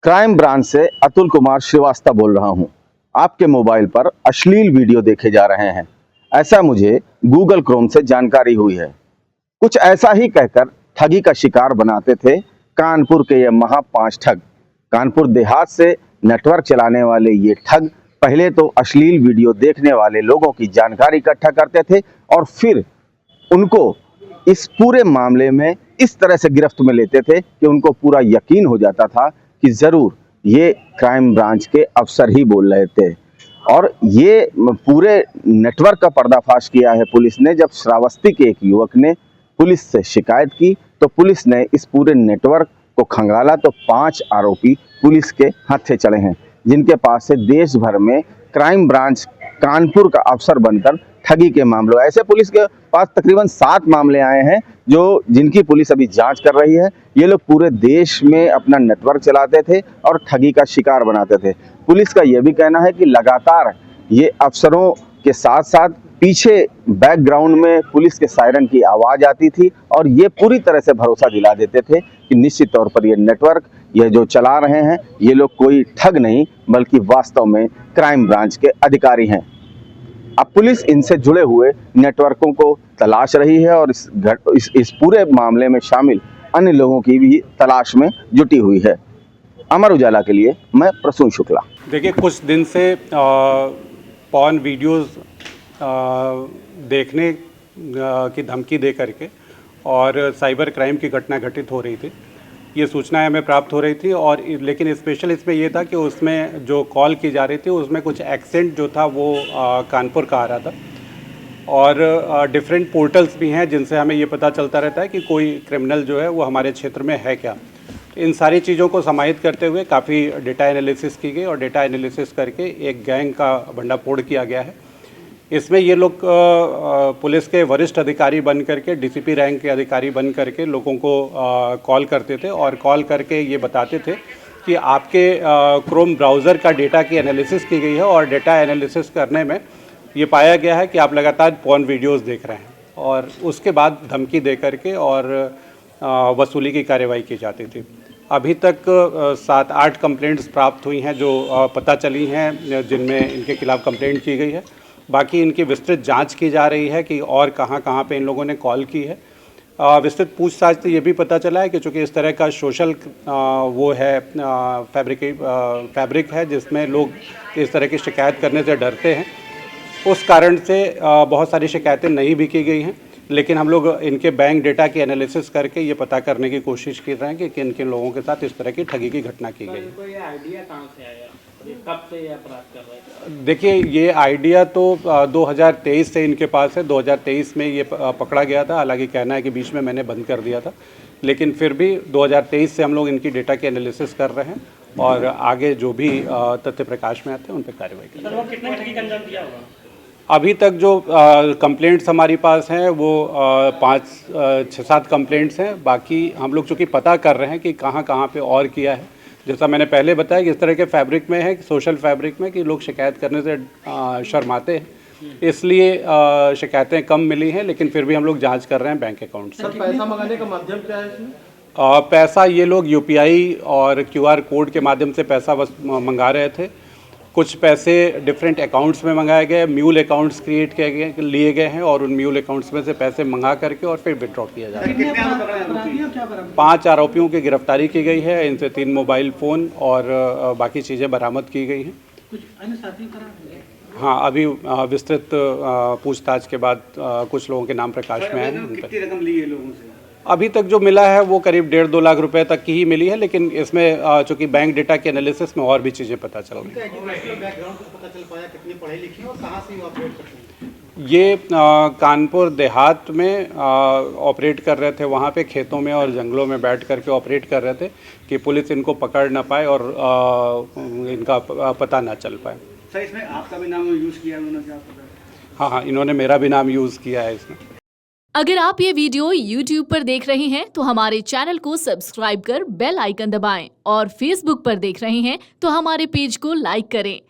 Crime branch से अतुल कुमार श्रीवास्तव बोल रहा हूं। आपके मोबाइल पर अश्लील वीडियो देखे जा रहे हैं, ऐसा मुझे गूगल क्रोम से जानकारी हुई है। कुछ ऐसा ही कहकर ठगी का शिकार बनाते थे कानपुर के ये महा 5 ठग। कानपुर देहात से नेटवर्क चलाने वाले ये ठग पहले तो अश्लील वीडियो देखने वाले लोगों की जानकारी इकट्ठा करते थे और फिर उनको इस पूरे मामले में इस तरह से गिरफ्त में लेते थे कि उनको पूरा यकीन हो जाता था कि जरूर ये क्राइम ब्रांच के अफसर ही बोल रहे थे। और ये पूरे नेटवर्क का पर्दाफाश किया है पुलिस ने। जब श्रावस्ती के एक युवक ने पुलिस से शिकायत की तो पुलिस ने इस पूरे नेटवर्क को खंगाला तो 5 आरोपी पुलिस के हाथे चढ़े हैं, जिनके पास से देश भर में क्राइम ब्रांच कानपुर का अफसर बनकर ठगी के मामलों, ऐसे पुलिस के पास तकरीबन 7 मामले आए हैं जिनकी पुलिस अभी जांच कर रही है। ये लोग पूरे देश में अपना नेटवर्क चलाते थे और ठगी का शिकार बनाते थे। पुलिस का यह भी कहना है कि लगातार ये अफसरों के साथ साथ पीछे बैकग्राउंड में पुलिस के सायरन की आवाज आती थी और ये पूरी तरह से भरोसा दिला देते थे कि निश्चित तौर पर ये नेटवर्क ये जो चला रहे हैं ये लोग कोई ठग नहीं बल्कि वास्तव में क्राइम ब्रांच के अधिकारी हैं। अब पुलिस इनसे जुड़े हुए नेटवर्कों को तलाश रही है और इस पूरे मामले में शामिल अन्य लोगों की भी तलाश में जुटी हुई है। अमर उजाला के लिए मैं प्रसून शुक्ला। देखिए, कुछ दिन से पॉर्न वीडियोस देखने की धमकी दे करके और साइबर क्राइम की घटना घटित हो रही थी, ये सूचनाएं हमें प्राप्त हो रही थी। और लेकिन स्पेशल इसमें ये था कि उसमें जो कॉल की जा रही थी उसमें कुछ एक्सेंट जो था वो कानपुर का आ रहा था और डिफरेंट पोर्टल्स भी हैं जिनसे हमें ये पता चलता रहता है कि कोई क्रिमिनल जो है वो हमारे क्षेत्र में है क्या। इन सारी चीज़ों को समाहित करते हुए काफ़ी डेटा एनालिसिस की गई और डेटा एनालिसिस करके एक गैंग का भंडाफोड़ किया गया है। इसमें ये लोग पुलिस के वरिष्ठ अधिकारी बन करके, डीसीपी रैंक के अधिकारी बन करके लोगों को कॉल करते थे और कॉल करके ये बताते थे कि आपके क्रोम ब्राउज़र का डेटा की एनालिसिस की गई है और डेटा एनालिसिस करने में ये पाया गया है कि आप लगातार पॉर्न वीडियोस देख रहे हैं, और उसके बाद धमकी दे करके और वसूली की कार्रवाई की जाती थी। अभी तक 7-8 कंप्लेंट्स प्राप्त हुई हैं जो पता चली हैं, जिनमें इनके खिलाफ़ कंप्लेंट की गई है। बाकी इनकी विस्तृत जांच की जा रही है कि और कहां कहां पे इन लोगों ने कॉल की है। विस्तृत पूछताछ से ये भी पता चला है कि चूँकि इस तरह का सोशल वो है फैब्रिक है जिसमें लोग इस तरह की शिकायत करने से डरते हैं, उस कारण से बहुत सारी शिकायतें नहीं भी की गई हैं। लेकिन हम लोग इनके बैंक डेटा की एनालिसिस करके ये पता करने की कोशिश कर रहे हैं कि किन किन लोगों के साथ इस तरह की ठगी की घटना की गई। तो ये आइडिया कहाँ से आया? कब से ये अपराध कर रहे थे? देखिए, ये आइडिया तो 2023 से इनके पास है। 2023 में ये पकड़ा गया था, हालांकि कहना है कि बीच में मैंने बंद कर दिया था, लेकिन फिर भी 2023 से हम लोग इनकी डेटा की एनालिसिस कर रहे हैं और आगे जो भी तथ्य प्रकाश में आते हैं उन पर कार्रवाई करेंगे। सर, वो कितने ठगी का अंजाम दिया होगा? अभी तक जो कंप्लेंट्स हमारे पास हैं वो 6-7 कंप्लेंट्स हैं। बाकी हम लोग चूँकि पता कर रहे हैं कि कहाँ कहाँ पे और किया है। जैसा मैंने पहले बताया कि इस तरह के फैब्रिक में है, सोशल फैब्रिक में, कि लोग शिकायत करने से शर्माते हैं, इसलिए शिकायतें कम मिली हैं। लेकिन फिर भी हम लोग जांच कर रहे हैं बैंक अकाउंट से। सर, पैसा मंगाने का माध्यम क्या है इसमें? पैसा ये लोग यूपीआई और क्यूआर कोड के माध्यम से पैसा मंगा रहे थे। कुछ पैसे डिफरेंट अकाउंट्स में मंगाए गए, म्यूल अकाउंट्स क्रिएट लिए गए हैं और उन म्यूल अकाउंट्स में से पैसे मंगा करके और फिर विड्रॉ किया जा रहा है। 5 आरोपियों की गिरफ्तारी की गई है, इनसे 3 मोबाइल फ़ोन और बाकी चीज़ें बरामद की गई हैं। कुछ अन्य साथी फरार? हाँ, अभी विस्तृत पूछताछ के बाद कुछ लोगों के नाम प्रकाश में आए हैं। कितनी रकम ली है लोगों से? अभी तक जो मिला है वो करीब 1.5-2 लाख रुपए तक की ही मिली है, लेकिन इसमें चूँकि बैंक डेटा के एनालिसिस में और भी चीज़ें पता चल रही हैं। बैकग्राउंड से पता चल पाया कितनी पढ़े लिखे और कहाँ से ऑपरेट करते हैं? ये कानपुर देहात में ऑपरेट कर रहे थे, वहाँ पे खेतों में और जंगलों में बैठ करके ऑपरेट कर रहे थे कि पुलिस इनको पकड़ ना पाए और इनका पता ना चल पाए। सर, इसमें आपका भी नाम यूज़ किया उन्होंने? क्या पता? हाँ, इन्होंने मेरा भी नाम यूज़ किया है इसमें। अगर आप ये वीडियो YouTube पर देख रहे हैं तो हमारे चैनल को सब्सक्राइब कर बेल आइकन दबाएं और Facebook पर देख रहे हैं तो हमारे पेज को लाइक करें।